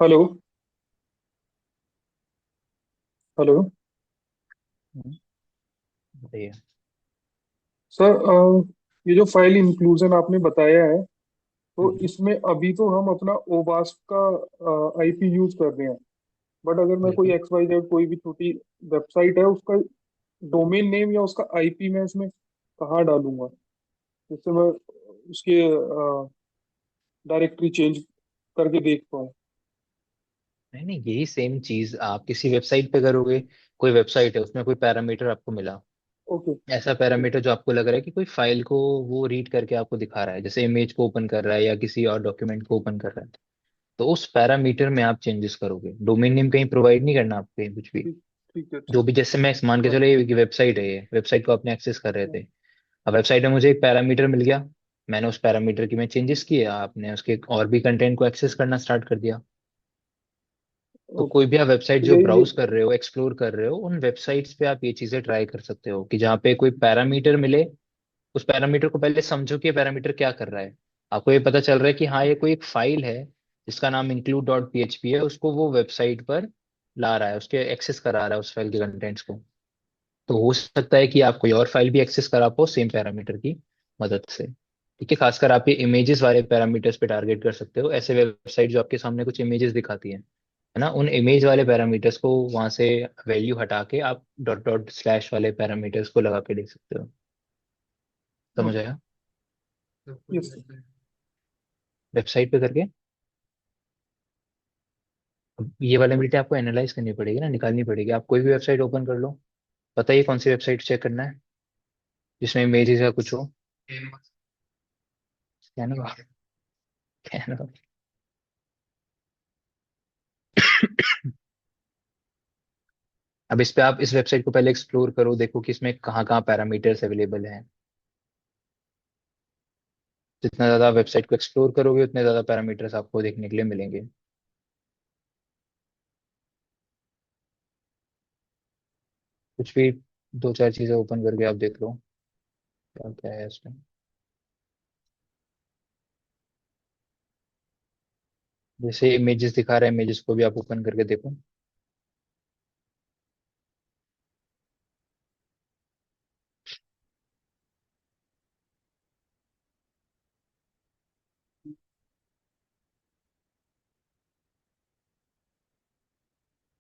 Hello. Hello. हम्म, बताइए। Sir, ये जो फाइल इंक्लूजन आपने बताया है, तो हम्म, इसमें अभी तो हम अपना ओबास का आईपी यूज कर रहे हैं। बट अगर मैं कोई बिल्कुल। एक्स वाई जेड कोई भी छोटी वेबसाइट है, उसका डोमेन नेम या उसका आईपी मैं इसमें कहाँ डालूंगा, जिससे मैं उसके डायरेक्टरी चेंज करके देख पाऊँ। नहीं नहीं, यही सेम चीज आप किसी वेबसाइट पे करोगे। कोई वेबसाइट है, उसमें कोई पैरामीटर आपको मिला, ओके। ऐसा पैरामीटर जो आपको लग रहा है कि कोई फाइल को वो रीड करके आपको दिखा रहा है, जैसे इमेज को ओपन कर रहा है या किसी और डॉक्यूमेंट को ओपन कर रहा है, तो उस पैरामीटर में आप चेंजेस करोगे। डोमेन नेम कहीं प्रोवाइड नहीं करना आपको, कहीं कुछ भी। ठीक। ठीक है, जो ठीक भी, है। जैसे मैं मान के हाँ। चलो ये वेबसाइट है, ये वेबसाइट को आपने एक्सेस कर रहे हाँ। थे। अब वेबसाइट में मुझे एक पैरामीटर मिल गया, मैंने उस पैरामीटर की मैं चेंजेस किए, आपने उसके और भी कंटेंट को एक्सेस करना स्टार्ट कर दिया। तो ओके। कोई भी आप वेबसाइट तो जो यही। ब्राउज कर रहे हो, एक्सप्लोर कर रहे हो, उन वेबसाइट्स पे आप ये चीजें ट्राई कर सकते हो कि जहाँ पे कोई पैरामीटर मिले, उस पैरामीटर को पहले समझो कि ये पैरामीटर क्या कर रहा है। आपको ये पता चल रहा है कि हाँ, ये कोई एक फाइल है जिसका नाम include डॉट पीएचपी है, उसको वो वेबसाइट पर ला रहा है, उसके एक्सेस करा रहा है उस फाइल के कंटेंट्स को। तो हो सकता है कि आप कोई और फाइल भी एक्सेस करा पाओ सेम पैरामीटर की मदद से। ठीक है, खासकर आप ये इमेजेस वाले पैरामीटर्स पे टारगेट कर सकते हो, ऐसे वेबसाइट जो आपके सामने कुछ इमेजेस दिखाती है ना, उन इमेज वाले पैरामीटर्स को वहां से वैल्यू हटा के आप डॉट डॉट स्लैश वाले पैरामीटर्स को लगा के देख सकते हो। समझ ओके। आया? यस। वेबसाइट पे करके अब ये वाली एबिलिटी आपको एनालाइज करनी पड़ेगी ना, निकालनी पड़ेगी। आप कोई भी वेबसाइट ओपन कर लो, बताइए कौन सी वेबसाइट चेक करना है जिसमें इमेजेस या कुछ हो। कैनवा। कैनवा। अब इस पे आप इस वेबसाइट को पहले एक्सप्लोर करो, देखो कि इसमें कहाँ कहाँ पैरामीटर्स अवेलेबल हैं। जितना ज्यादा वेबसाइट को एक्सप्लोर करोगे, उतने ज्यादा पैरामीटर्स आपको देखने के लिए मिलेंगे। कुछ भी दो चार चीजें ओपन करके आप देख लो क्या क्या है इसमें। जैसे इमेजेस दिखा रहा है, इमेजेस को भी आप ओपन करके देखो।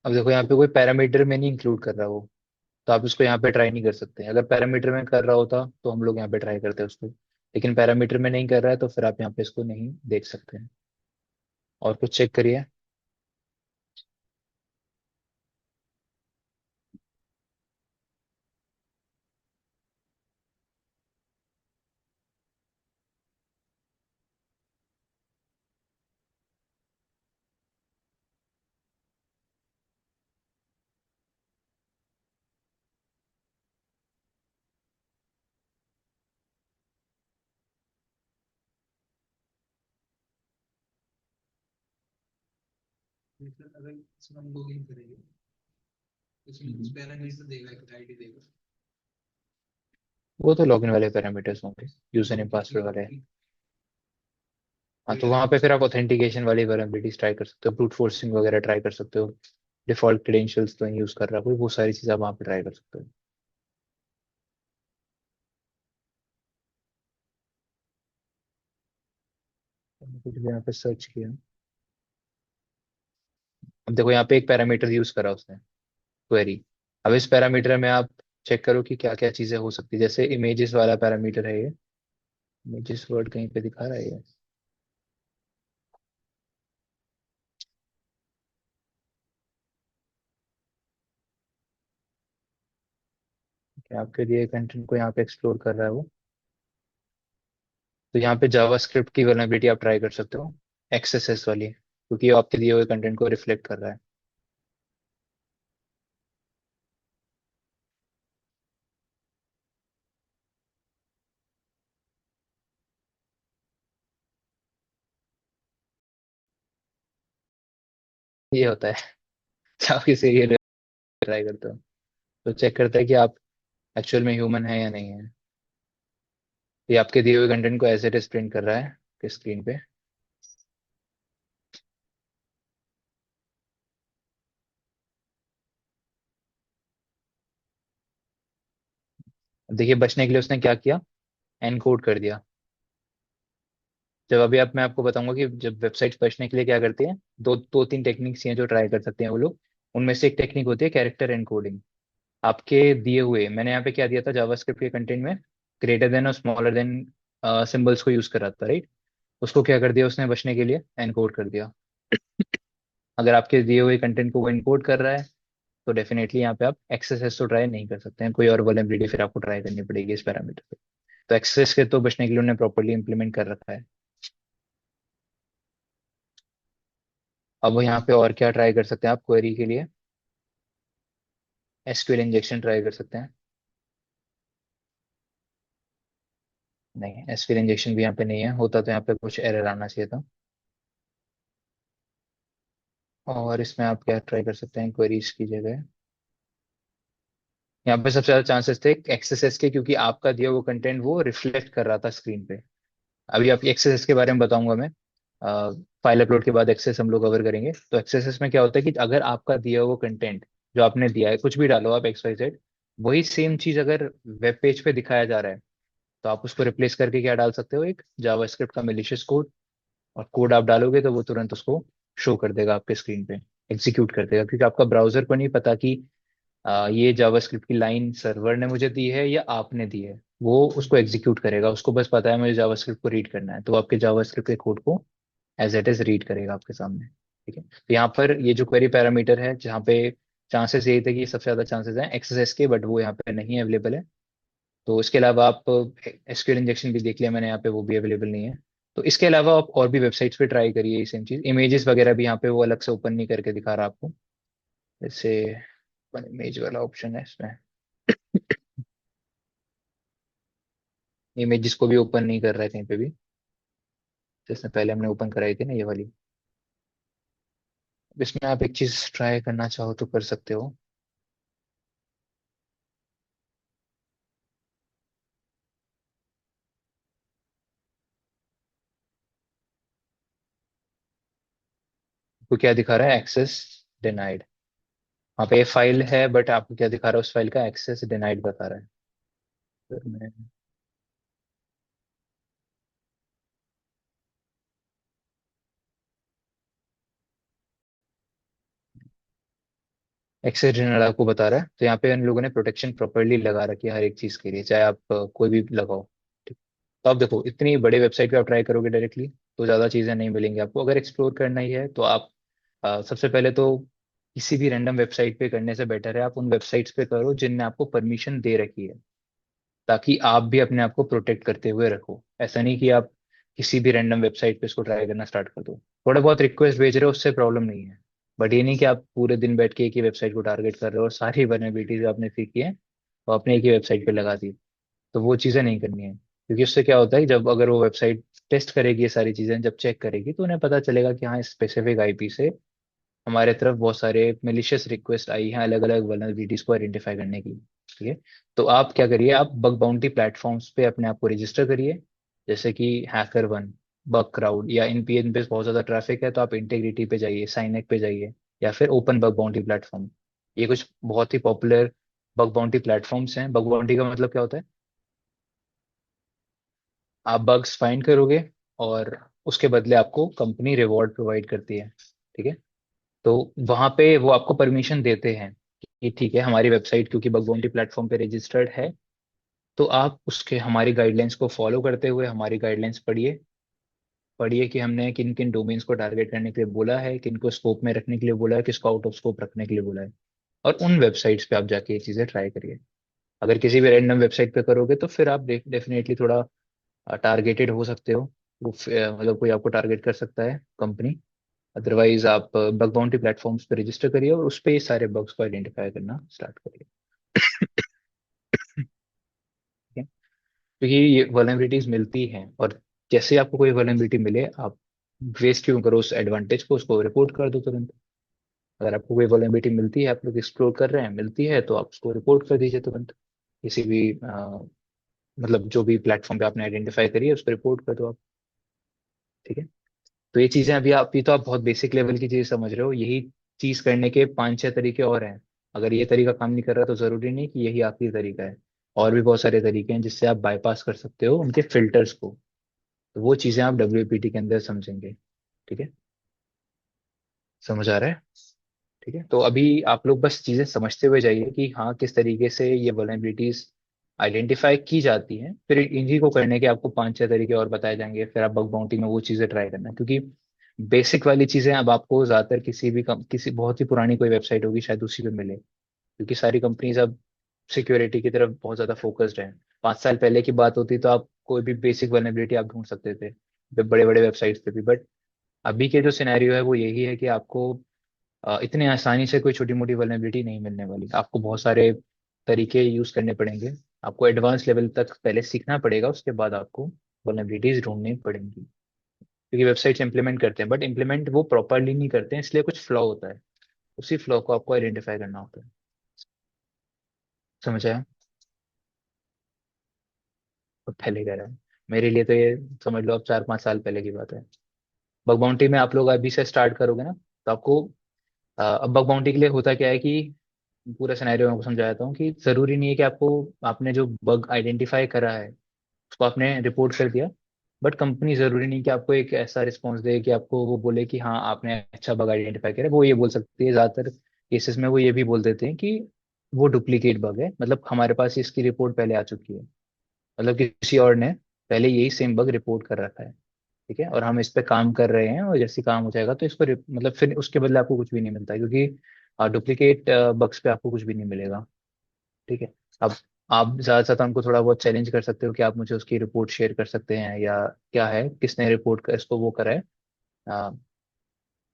अब देखो यहाँ पे कोई पैरामीटर में नहीं इंक्लूड कर रहा हो, तो आप इसको यहाँ पे ट्राई नहीं कर सकते। अगर पैरामीटर में कर रहा होता तो हम लोग यहाँ पे ट्राई करते उसको, लेकिन पैरामीटर में नहीं कर रहा है तो फिर आप यहाँ पे इसको नहीं देख सकते हैं। और कुछ चेक करिए। हम्म। वो तो लॉगिन वाले पैरामीटर्स होंगे, यूजर नेम पासवर्ड वाले। हाँ, तो वहाँ पे फिर आप ऑथेंटिकेशन वाली वेरिएबिलिटीज ट्राई कर सकते हो, ब्रूट फोर्सिंग वगैरह ट्राई कर सकते हो। डिफॉल्ट क्रेडेंशियल्स तो यूज कर रहा है कोई, वो सारी चीजें आप वहाँ पे ट्राई कर सकते हो। मैंने कुछ भी यहाँ पे सर्च किया। अब देखो यहाँ पे एक पैरामीटर यूज करा उसने, क्वेरी। अब इस पैरामीटर में आप चेक करो कि क्या क्या चीजें हो सकती है। जैसे इमेजेस वाला पैरामीटर है ये, इमेजेस वर्ड कहीं पे दिखा रहा है ये, कि आपके दिए कंटेंट को यहाँ पे एक्सप्लोर कर रहा है वो। तो यहाँ पे जावास्क्रिप्ट की वल्नरेबिलिटी आप ट्राई कर सकते हो, एक्सएसएस वाली, क्योंकि ये आपके दिए हुए कंटेंट को रिफ्लेक्ट कर रहा है। ये होता है जब आप किसी ये ट्राई करते हो, तो चेक करता है कि आप एक्चुअल में ह्यूमन है या नहीं है। ये आपके दिए हुए कंटेंट को एज इट इज प्रिंट कर रहा है कि स्क्रीन पे। अब देखिए बचने के लिए उसने क्या किया, एनकोड कर दिया। जब अभी आप मैं आपको बताऊंगा कि जब वेबसाइट बचने के लिए क्या करती हैं, दो दो तीन टेक्निक्स हैं जो ट्राई कर सकते हैं वो लोग। उनमें से एक टेक्निक होती है कैरेक्टर एनकोडिंग। आपके दिए हुए, मैंने यहाँ पे क्या दिया था जावास्क्रिप्ट के कंटेंट में, ग्रेटर देन और स्मॉलर देन सिंबल्स को यूज कर रहा था, राइट। उसको क्या कर दिया उसने बचने के लिए, एनकोड कर दिया। अगर आपके दिए हुए कंटेंट को वो एनकोड कर रहा है तो डेफिनेटली यहाँ पे आप एक्सेस तो ट्राई नहीं कर सकते हैं, कोई और वल्नरेबिलिटी फिर आपको ट्राई करनी पड़ेगी इस पैरामीटर पे। तो एक्सेस के तो बचने के लिए उन्होंने प्रॉपरली इंप्लीमेंट कर रखा है। अब वो यहाँ पे और क्या ट्राई कर सकते हैं आप क्वेरी के लिए, एसक्यूएल इंजेक्शन ट्राई कर सकते हैं। नहीं, एसक्यूएल इंजेक्शन भी यहाँ पे नहीं है, होता तो यहाँ पे कुछ एरर आना चाहिए था। और इसमें आप क्या ट्राई कर सकते हैं क्वेरीज की जगह, यहाँ पे सबसे ज्यादा चांसेस थे एक्सेस के, क्योंकि आपका दिया वो कंटेंट वो रिफ्लेक्ट कर रहा था स्क्रीन पे। अभी आप एक्सेस के बारे में बताऊंगा मैं, फाइल अपलोड के बाद एक्सेस हम लोग कवर करेंगे। तो एक्सेस में क्या होता है कि अगर आपका दिया वो कंटेंट जो आपने दिया है, कुछ भी डालो आप एक्स वाई जेड, वही सेम चीज अगर वेब पेज पे दिखाया जा रहा है, तो आप उसको रिप्लेस करके क्या डाल सकते हो, एक जावास्क्रिप्ट का मेलिशियस कोड। और कोड आप डालोगे तो वो तुरंत उसको शो कर देगा आपके स्क्रीन पे, एग्जीक्यूट कर देगा, क्योंकि आपका ब्राउजर को नहीं पता कि ये जावास्क्रिप्ट की लाइन सर्वर ने मुझे दी है या आपने दी है। वो उसको एग्जीक्यूट करेगा, उसको बस पता है मुझे जावास्क्रिप्ट को रीड करना है, तो वो आपके जावास्क्रिप्ट के कोड को एज इट इज रीड करेगा आपके सामने। ठीक है, तो यहाँ पर ये जो क्वेरी पैरामीटर है, जहाँ पे चांसेस यही थे कि सबसे ज्यादा चांसेस हैं एक्सएसएस के, बट वो यहाँ पे नहीं अवेलेबल है। तो इसके अलावा आप एसक्यूएल इंजेक्शन भी देख लिया मैंने यहाँ पे, वो भी अवेलेबल नहीं है। तो इसके अलावा आप और भी वेबसाइट्स पे ट्राई करिए सेम चीज, इमेजेस वगैरह भी यहाँ पे वो अलग से ओपन नहीं करके दिखा रहा आपको, जैसे इमेज वाला ऑप्शन है इसमें, इमेजेस को भी ओपन नहीं कर रहा है कहीं पे भी, जैसे पहले हमने ओपन कराई थी ना ये वाली। अब इसमें आप एक चीज ट्राई करना चाहो तो कर सकते हो। आपको क्या दिखा रहा है, एक्सेस डिनाइड। वहाँ पे फाइल है बट आपको क्या दिखा रहा है, उस फाइल का एक्सेस डिनाइड बता रहा है। फिर मैं एक्सेस डिनाइड आपको बता रहा है, तो यहाँ पे इन लोगों ने प्रोटेक्शन प्रॉपरली लगा रखी है हर एक चीज के लिए, चाहे आप कोई भी लगाओ। ठीक। तो आप देखो इतनी बड़े वेबसाइट पे आप ट्राई करोगे डायरेक्टली तो ज्यादा चीजें नहीं मिलेंगी आपको। अगर एक्सप्लोर करना ही है तो आप सबसे पहले तो किसी भी रैंडम वेबसाइट पे करने से बेटर है आप उन वेबसाइट्स पे करो जिनने आपको परमिशन दे रखी है, ताकि आप भी अपने आप को प्रोटेक्ट करते हुए रखो। ऐसा नहीं कि आप किसी भी रैंडम वेबसाइट पे इसको ट्राई करना स्टार्ट कर दो। थोड़ा बहुत रिक्वेस्ट भेज रहे हो उससे प्रॉब्लम नहीं है, बट ये नहीं कि आप पूरे दिन बैठ के एक ही वेबसाइट को टारगेट कर रहे हो और सारी वल्नरेबिलिटीज जो आपने सीखी है वो आपने एक ही वेबसाइट पे लगा दी। तो वो चीज़ें नहीं करनी है, क्योंकि उससे क्या होता है कि जब अगर वो वेबसाइट टेस्ट करेगी ये सारी चीज़ें, जब चेक करेगी तो उन्हें पता चलेगा कि हाँ स्पेसिफिक आईपी से हमारे तरफ बहुत सारे मिलिशियस रिक्वेस्ट आई हैं अलग अलग वल्नरेबिलिटीज को आइडेंटिफाई करने के लिए। ठीक है, तो आप क्या करिए, आप बग बाउंटी प्लेटफॉर्म्स पे अपने आप को रजिस्टर करिए, जैसे कि हैकर वन, बग क्राउड, या इन पे बहुत ज्यादा ट्रैफिक है तो आप इंटेग्रिटी पे जाइए, साइनेक पे जाइए, या फिर ओपन बग बाउंटी प्लेटफॉर्म। ये कुछ बहुत ही पॉपुलर बग बाउंटी प्लेटफॉर्म्स हैं। बग बाउंटी का मतलब क्या होता है, आप बग्स फाइंड करोगे और उसके बदले आपको कंपनी रिवॉर्ड प्रोवाइड करती है। ठीक है, तो वहां पे वो आपको परमिशन देते हैं कि ठीक है हमारी वेबसाइट क्योंकि बग बाउंटी प्लेटफॉर्म पे रजिस्टर्ड है, तो आप उसके हमारी गाइडलाइंस को फॉलो करते हुए हमारी गाइडलाइंस पढ़िए। पढ़िए कि हमने किन किन डोमेन्स को टारगेट करने के लिए बोला है, किन को स्कोप में रखने के लिए बोला है, किसको आउट ऑफ स्कोप रखने के लिए बोला है, और उन वेबसाइट्स पे आप जाके ये चीजें ट्राई करिए। अगर किसी भी रैंडम वेबसाइट पे करोगे तो फिर आप डेफिनेटली थोड़ा टारगेटेड हो सकते हो। मतलब कोई आपको टारगेट कर सकता है कंपनी। अदरवाइज आप बग बाउंटी प्लेटफॉर्म्स पे रजिस्टर करिए और उस पे ये सारे बग्स को आइडेंटिफाई करना स्टार्ट करिए। ठीक है, क्योंकि ये वल्नरेबिलिटीज मिलती हैं, और जैसे ही आपको कोई वल्नरेबिलिटी मिले आप वेस्ट क्यों करो उस एडवांटेज को, उसको रिपोर्ट कर दो तुरंत। अगर आपको कोई वल्नरेबिलिटी मिलती है, आप लोग एक्सप्लोर कर रहे हैं, मिलती है, तो आप उसको रिपोर्ट कर दीजिए तुरंत। किसी भी मतलब जो भी प्लेटफॉर्म पे आपने आइडेंटिफाई करी है उसको रिपोर्ट कर दो आप। ठीक है, तो ये चीजें अभी आप, ये तो आप बहुत बेसिक लेवल की चीज समझ रहे हो, यही चीज करने के पांच छह तरीके और हैं। अगर ये तरीका काम नहीं कर रहा तो जरूरी नहीं कि यही आखिरी तरीका है। और भी बहुत सारे तरीके हैं जिससे आप बाईपास कर सकते हो उनके फिल्टर्स को। तो वो चीजें आप डब्ल्यूपीटी के अंदर समझेंगे। ठीक है, समझ आ रहा है? ठीक है, तो अभी आप लोग बस चीजें समझते हुए जाइए कि हाँ किस तरीके से ये वल्नरेबिलिटीज आइडेंटिफाई की जाती हैं। फिर इन्हीं को करने के आपको 5-6 तरीके और बताए जाएंगे, फिर आप बग बाउंटी में वो चीजें ट्राई करना, क्योंकि बेसिक वाली चीजें अब आपको ज्यादातर किसी बहुत ही पुरानी कोई वेबसाइट होगी शायद उसी पे मिले, क्योंकि सारी कंपनीज अब सिक्योरिटी की तरफ बहुत ज्यादा फोकस्ड है। 5 साल पहले की बात होती तो आप कोई भी बेसिक वल्नरेबिलिटी आप ढूंढ सकते थे बड़े बड़े वेबसाइट्स पे भी, बट अभी के जो सिनेरियो है वो यही है कि आपको इतने आसानी से कोई छोटी मोटी वल्नरेबिलिटी नहीं मिलने वाली। आपको बहुत सारे तरीके यूज करने पड़ेंगे। आपको एडवांस लेवल तक पहले सीखना पड़ेगा, उसके बाद आपको वल्नरेबिलिटीज ढूंढनी पड़ेंगी। क्योंकि वेबसाइट्स इंप्लीमेंट करते हैं बट इंप्लीमेंट वो प्रॉपरली नहीं करते हैं, इसलिए कुछ फ्लॉ होता है। उसी फ्लॉ को आपको आइडेंटिफाई करना होता है। समझ आया? तो पहले कह रहा है, मेरे लिए तो ये समझ लो अब 4-5 साल पहले की बात है। बग बाउंटी में आप लोग अभी से स्टार्ट करोगे ना, तो आपको अब बग बाउंटी के लिए होता क्या है कि पूरा सिनेरियो मैं आपको समझा देता हूँ कि जरूरी नहीं है कि आपको, आपने जो बग आइडेंटिफाई करा है उसको आपने रिपोर्ट कर दिया, बट कंपनी जरूरी नहीं कि आपको एक ऐसा रिस्पॉन्स दे कि आपको वो बोले कि हाँ आपने अच्छा बग आइडेंटिफाई करा। वो ये बोल सकती है, ज्यादातर केसेस में वो ये भी बोल देते हैं कि वो डुप्लीकेट बग है, मतलब हमारे पास इसकी रिपोर्ट पहले आ चुकी है, मतलब किसी और ने पहले यही सेम बग रिपोर्ट कर रखा है। ठीक है, और हम इस पे काम कर रहे हैं, और जैसे ही काम हो जाएगा तो इसको मतलब फिर उसके बदले आपको कुछ भी नहीं मिलता, क्योंकि डुप्लीकेट बग्स पे आपको कुछ भी नहीं मिलेगा। ठीक है। अब आप ज्यादा से ज्यादा उनको थोड़ा बहुत चैलेंज कर सकते हो कि आप मुझे उसकी रिपोर्ट शेयर कर सकते हैं, या क्या है किसने रिपोर्ट कर इसको वो करा है, अ,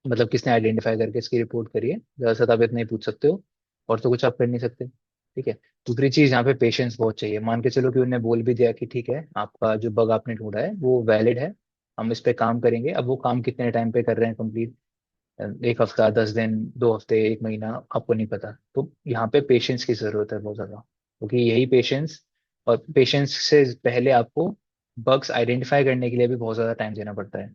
मतलब किसने आइडेंटिफाई करके इसकी रिपोर्ट करी है। ज्यादा से ज्यादा आप इतना ही पूछ सकते हो, और तो कुछ आप कर नहीं सकते। ठीक है। दूसरी चीज, यहाँ पे पेशेंस बहुत चाहिए। मान के चलो कि उन्होंने बोल भी दिया कि ठीक है आपका जो बग आपने ढूंढा है वो वैलिड है, हम इस पे काम करेंगे। अब वो काम कितने टाइम पे कर रहे हैं कंप्लीट, 1 हफ्ता, 10 दिन, 2 हफ्ते, 1 महीना, आपको नहीं पता। तो यहाँ पे पेशेंस की जरूरत है बहुत ज्यादा, क्योंकि यही पेशेंस, और पेशेंस से पहले आपको बग्स आइडेंटिफाई करने के लिए भी बहुत ज्यादा टाइम देना पड़ता है।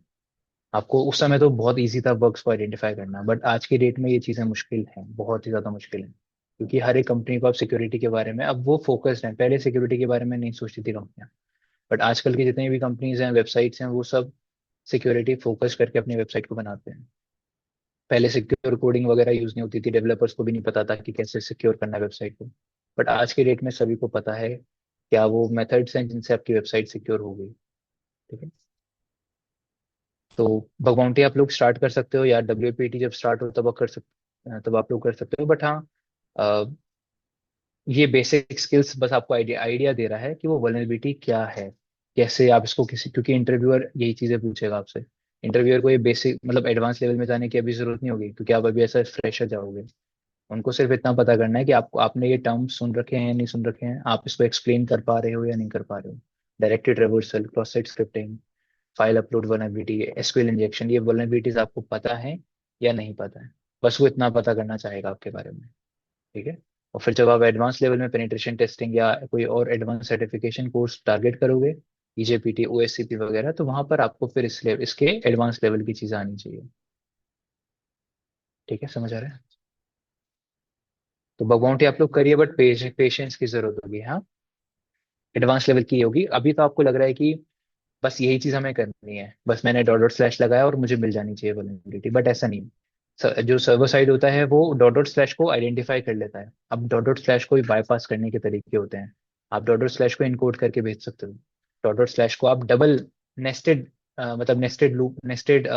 आपको उस समय तो बहुत इजी था बग्स को आइडेंटिफाई करना, बट आज की डेट में ये चीजें मुश्किल हैं, बहुत ही ज्यादा मुश्किल है, क्योंकि हर एक कंपनी को अब सिक्योरिटी के बारे में अब वो फोकस्ड है। पहले सिक्योरिटी के बारे में नहीं सोचती थी कंपनियां, बट आजकल की जितनी भी कंपनीज हैं, वेबसाइट्स हैं, वो सब सिक्योरिटी फोकस करके अपनी वेबसाइट को बनाते हैं। पहले सिक्योर कोडिंग वगैरह यूज नहीं होती थी, डेवलपर्स को भी नहीं पता था कि कैसे सिक्योर करना है वेबसाइट को, बट आज के डेट में सभी को पता है क्या वो मेथड्स हैं जिनसे आपकी वेबसाइट सिक्योर हो गई। ठीक है। तो बग बाउंटी आप लोग स्टार्ट कर सकते हो, या डब्ल्यूपीटी जब स्टार्ट हो तब आप कर सकते, तब आप लोग कर सकते हो, बट हाँ अ, ये बेसिक स्किल्स बस आपको आइडिया आइडिया दे रहा है कि वो वल्नरेबिलिटी क्या है, कैसे आप इसको किसी, क्योंकि इंटरव्यूअर यही चीजें पूछेगा आपसे। इंटरव्यूअर को ये बेसिक मतलब एडवांस लेवल में जाने की अभी जरूरत नहीं होगी, क्योंकि आप अभी ऐसा फ्रेशर जाओगे। उनको सिर्फ इतना पता करना है कि आपको, आपने ये टर्म सुन रखे हैं या नहीं सुन रखे हैं, आप इसको एक्सप्लेन कर पा रहे हो या नहीं कर पा रहे हो। Directed reversal, cross site scripting, file upload vulnerability, SQL injection, ये वल्नरेबिलिटीज आपको पता है या नहीं पता है, बस वो इतना पता करना चाहेगा आपके बारे में। ठीक है। और फिर जब आप एडवांस लेवल में पेनिट्रेशन टेस्टिंग या कोई और एडवांस सर्टिफिकेशन कोर्स टारगेट करोगे, ईजेपीटी, ओएससीपी वगैरह, तो वहां पर आपको फिर इसके एडवांस लेवल की चीजें आनी चाहिए। ठीक है, समझ आ रहा है? तो बगवाउंटी आप लोग करिए, बट पेशेंस की जरूरत होगी। हाँ, एडवांस लेवल की होगी। अभी तो आपको लग रहा है कि बस यही चीज हमें करनी है, बस मैंने डॉट डॉट स्लैश लगाया और मुझे मिल जानी चाहिए वल्नरेबिलिटी, बट ऐसा नहीं। जो सर्वर साइड होता है वो डॉट डॉट स्लैश को आइडेंटिफाई कर लेता है। अब डॉट डॉट स्लैश को भी बाईपास करने के तरीके होते हैं। आप डॉट डॉट स्लैश को इनकोड करके भेज सकते हो। डॉट डॉट स्लैश को आप डबल नेस्टेड, मतलब नेस्टेड लूप, नेस्टेड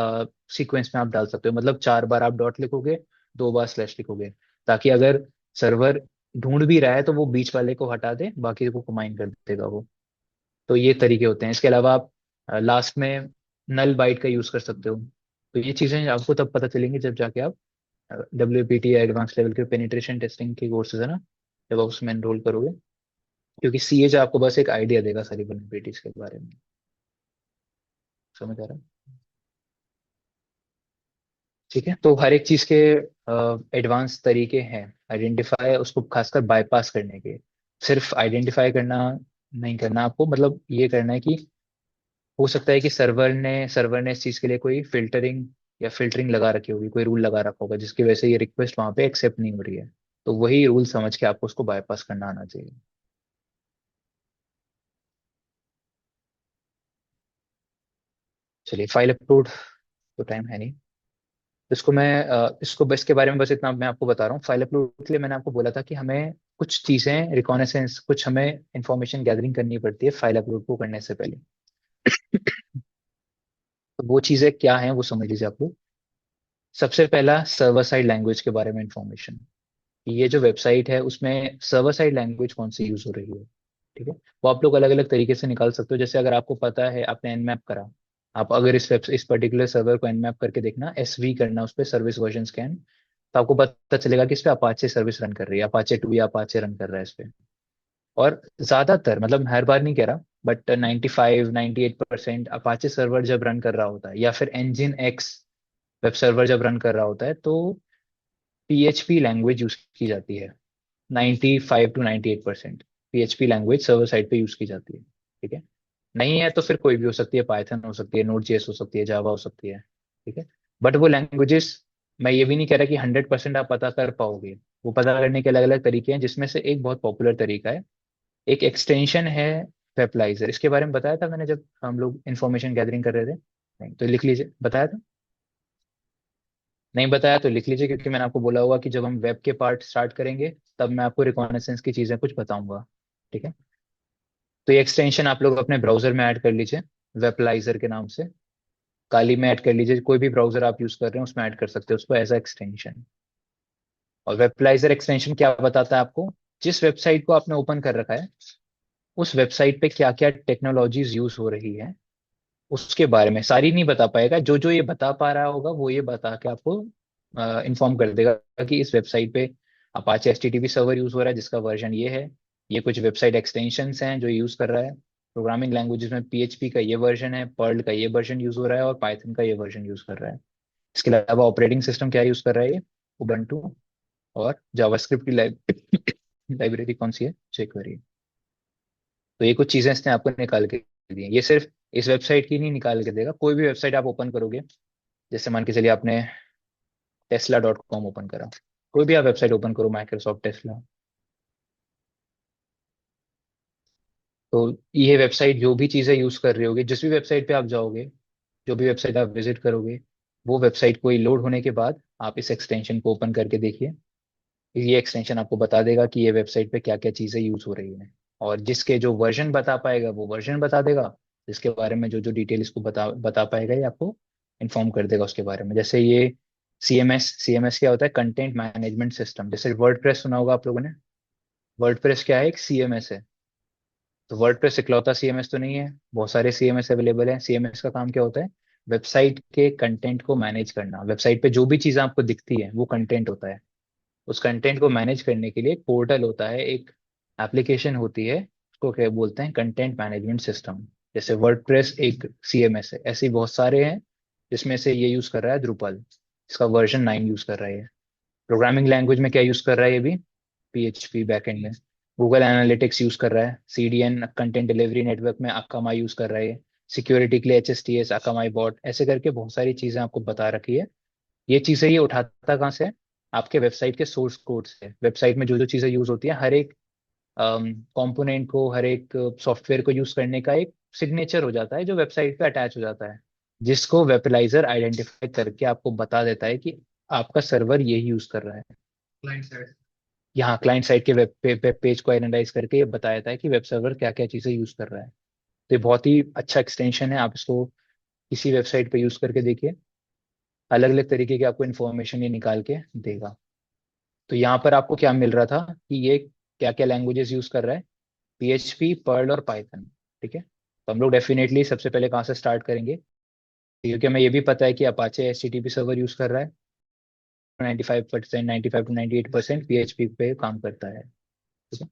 सीक्वेंस में आप डाल सकते हो, मतलब 4 बार आप डॉट लिखोगे, 2 बार स्लैश लिखोगे, ताकि अगर सर्वर ढूंढ भी रहा है तो वो बीच वाले को हटा दे, बाकी को कंबाइन कर देगा वो। तो ये तरीके होते हैं। इसके अलावा आप लास्ट में नल बाइट का यूज कर सकते हो। तो ये चीजें आपको तब पता चलेंगी जब जाके आप डब्ल्यूपीटी या एडवांस लेवल के पेनिट्रेशन टेस्टिंग के कोर्सेज है ना, जब आप उसमें एनरोल करोगे, क्योंकि सीए जो आपको बस एक आइडिया देगा सारी वल्नरेबिलिटीज के बारे में। समझ आ रहा है? ठीक है, तो हर एक चीज के एडवांस तरीके हैं आइडेंटिफाई, उसको खासकर बाईपास करने के। सिर्फ आइडेंटिफाई करना नहीं करना आपको, मतलब ये करना है कि हो सकता है कि सर्वर ने इस चीज के लिए कोई फिल्टरिंग लगा रखी होगी, कोई रूल लगा रखा होगा जिसकी वजह से ये रिक्वेस्ट वहां पे एक्सेप्ट नहीं हो रही है। तो वही रूल समझ के आपको उसको बाईपास करना आना चाहिए। चलिए, फाइल अपलोड तो टाइम है नहीं। इसको मैं इसको बस के बारे में बस इतना मैं आपको बता रहा हूँ। फाइल अपलोड के लिए मैंने आपको बोला था कि हमें कुछ चीजें रिकॉनेसेंस, कुछ हमें इंफॉर्मेशन गैदरिंग करनी पड़ती है फाइल अपलोड को करने से पहले। तो वो चीजें क्या हैं वो समझ लीजिए आप लोग। सबसे पहला, सर्वर साइड लैंग्वेज के बारे में इंफॉर्मेशन। ये जो वेबसाइट है उसमें सर्वर साइड लैंग्वेज कौन सी यूज हो रही है। ठीक है। वो आप लोग अलग अलग तरीके से निकाल सकते हो। जैसे अगर आपको पता है, आपने nmap करा, आप अगर इस पर्टिकुलर सर्वर को nmap करके देखना, SV करना उस पर, सर्विस वर्जन स्कैन, तो आपको पता चलेगा कि इस पे अपाचे सर्विस रन कर रही है, अपाचे 2 या अपाचे रन कर रहा है इस पे। और ज्यादातर, मतलब हर बार नहीं कह रहा, बट 95-98% अपाचे सर्वर जब रन कर रहा होता है, या फिर इंजिन एक्स वेब सर्वर जब रन कर रहा होता है, तो PHP लैंग्वेज यूज की जाती है। 95 to 98% PHP language server side पे यूज की जाती है। ठीक है। नहीं है तो फिर कोई भी हो सकती है, पाइथन हो सकती है, नोड जेएस हो सकती है, जावा हो सकती है। ठीक है। बट वो लैंग्वेजेस, मैं ये भी नहीं कह रहा कि 100% आप पता कर पाओगे। वो पता करने के अलग अलग तरीके हैं, जिसमें से एक बहुत पॉपुलर तरीका है, एक एक्सटेंशन है वेबलाइजर। इसके बारे में बताया था मैंने जब हम लोग इंफॉर्मेशन गैदरिंग कर रहे थे? नहीं तो लिख लीजिए, बताया था? नहीं बताया तो लिख लीजिए, क्योंकि मैंने आपको बोला होगा कि जब हम वेब के पार्ट स्टार्ट करेंगे तब मैं आपको रिकॉग्निसेंस की चीजें कुछ बताऊंगा। ठीक है। तो ये एक्सटेंशन आप लोग अपने ब्राउजर में ऐड कर लीजिए, वेबलाइजर के नाम से। काली में ऐड कर लीजिए, कोई भी ब्राउजर आप यूज कर रहे हैं उसमें ऐड कर सकते हो उसको एज अ एक्सटेंशन। और वेबलाइजर एक्सटेंशन क्या बताता है आपको, जिस वेबसाइट को आपने ओपन कर रखा है उस वेबसाइट पे क्या क्या टेक्नोलॉजीज यूज हो रही है उसके बारे में। सारी नहीं बता पाएगा, जो जो ये बता पा रहा होगा वो ये बता के आपको इन्फॉर्म कर देगा कि इस वेबसाइट पे अपाचे HTTP सर्वर यूज हो रहा है जिसका वर्जन ये है। ये कुछ वेबसाइट एक्सटेंशंस हैं जो यूज कर रहा है। प्रोग्रामिंग लैंग्वेजेस में PHP का ये वर्जन है, पर्ल का ये वर्जन यूज हो रहा है, और पाइथन का ये वर्जन यूज कर रहा है। इसके अलावा ऑपरेटिंग सिस्टम क्या यूज कर रहा है ये, उबंटू। और जावास्क्रिप्ट की लाइब्रेरी कौन सी है, चेक करिए। तो ये कुछ चीजें इसने आपको निकाल के दी हैं। ये सिर्फ इस वेबसाइट की नहीं निकाल के देगा, कोई भी वेबसाइट आप ओपन करोगे, जैसे मान के चलिए आपने tesla.com ओपन करा, कोई भी आप वेबसाइट ओपन करो, माइक्रोसॉफ्ट टेस्ला, तो ये वेबसाइट जो भी चीजें यूज कर रही होगी, जिस भी वेबसाइट पे आप जाओगे, जो भी वेबसाइट आप विजिट करोगे, वो वेबसाइट कोई लोड होने के बाद आप इस एक्सटेंशन को ओपन करके देखिए। ये एक्सटेंशन आपको बता देगा कि ये वेबसाइट पे क्या क्या चीजें यूज हो रही हैं। और जिसके जो वर्जन बता पाएगा वो वर्जन बता देगा, जिसके बारे में जो जो डिटेल इसको बता बता पाएगा ये आपको इन्फॉर्म कर देगा उसके बारे में। जैसे ये CMS क्या होता है, कंटेंट मैनेजमेंट सिस्टम। जैसे वर्डप्रेस सुना होगा आप लोगों ने। वर्डप्रेस क्या है, एक CMS है। तो वर्डप्रेस इकलौता CMS तो नहीं है, बहुत सारे CMS अवेलेबल हैं। CMS का काम क्या होता है, वेबसाइट के कंटेंट को मैनेज करना। वेबसाइट पे जो भी चीज़ आपको दिखती है वो कंटेंट होता है। उस कंटेंट को मैनेज करने के लिए एक पोर्टल होता है, एक एप्लीकेशन होती है, उसको क्या बोलते हैं, कंटेंट मैनेजमेंट सिस्टम। जैसे वर्डप्रेस एक CMS है, ऐसे ही बहुत सारे हैं, जिसमें से ये यूज कर रहा है द्रुपल, इसका वर्जन 9 यूज कर रहा है। प्रोग्रामिंग लैंग्वेज में क्या यूज कर रहा है ये भी, PHP बैकएंड में। गूगल एनालिटिक्स यूज कर रहा है, CDN कंटेंट डिलीवरी नेटवर्क में अकामा यूज कर रहा है। सिक्योरिटी के लिए HSTS, अकामाई बॉट, ऐसे करके बहुत सारी चीजें आपको बता रखी है। ये चीजें ये उठाता कहाँ से है, आपके वेबसाइट के सोर्स कोड से। वेबसाइट में जो जो चीजें यूज होती हैं, हर एक कंपोनेंट को, हर एक सॉफ्टवेयर को यूज करने का एक सिग्नेचर हो जाता है जो वेबसाइट पे अटैच हो जाता है, जिसको वेबलाइजर आइडेंटिफाई करके आपको बता देता है कि आपका सर्वर यही यूज कर रहा है। क्लाइंट साइड, यहाँ क्लाइंट साइड के वेब पेज को आइडेंटिफाइज करके ये बताया जाता है कि वेब सर्वर क्या क्या चीजें यूज कर रहा है। तो ये बहुत ही अच्छा एक्सटेंशन है, आप इसको किसी वेबसाइट पे यूज करके देखिए, अलग अलग तरीके की आपको इन्फॉर्मेशन ये निकाल के देगा। तो यहाँ पर आपको क्या मिल रहा था कि ये क्या क्या लैंग्वेजेस यूज कर रहा है, PHP, पर्ल और पाइथन। ठीक है। तो हम लोग डेफिनेटली सबसे पहले कहाँ से स्टार्ट करेंगे, क्योंकि हमें ये भी पता है कि अपाचे HTTP सर्वर यूज कर रहा है। 95%, 95 to 98% PHP पे काम करता है। ठीक है।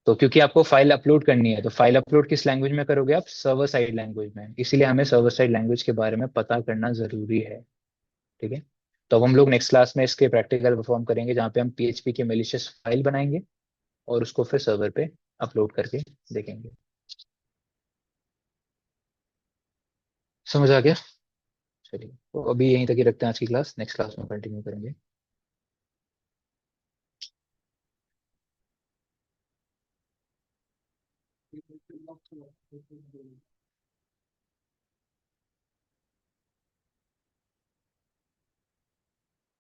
तो क्योंकि आपको फाइल अपलोड करनी है, तो फाइल अपलोड किस लैंग्वेज में करोगे आप, सर्वर साइड लैंग्वेज में, इसीलिए हमें सर्वर साइड लैंग्वेज के बारे में पता करना जरूरी है। ठीक है। तो अब हम लोग नेक्स्ट क्लास में इसके प्रैक्टिकल परफॉर्म करेंगे, जहाँ पे हम PHP के मेलिशियस फाइल बनाएंगे और उसको फिर सर्वर पे अपलोड करके देखेंगे। समझ आ गया? चलिए, तो अभी यहीं तक ही रखते हैं आज की क्लास, नेक्स्ट क्लास में कंटिन्यू करेंगे।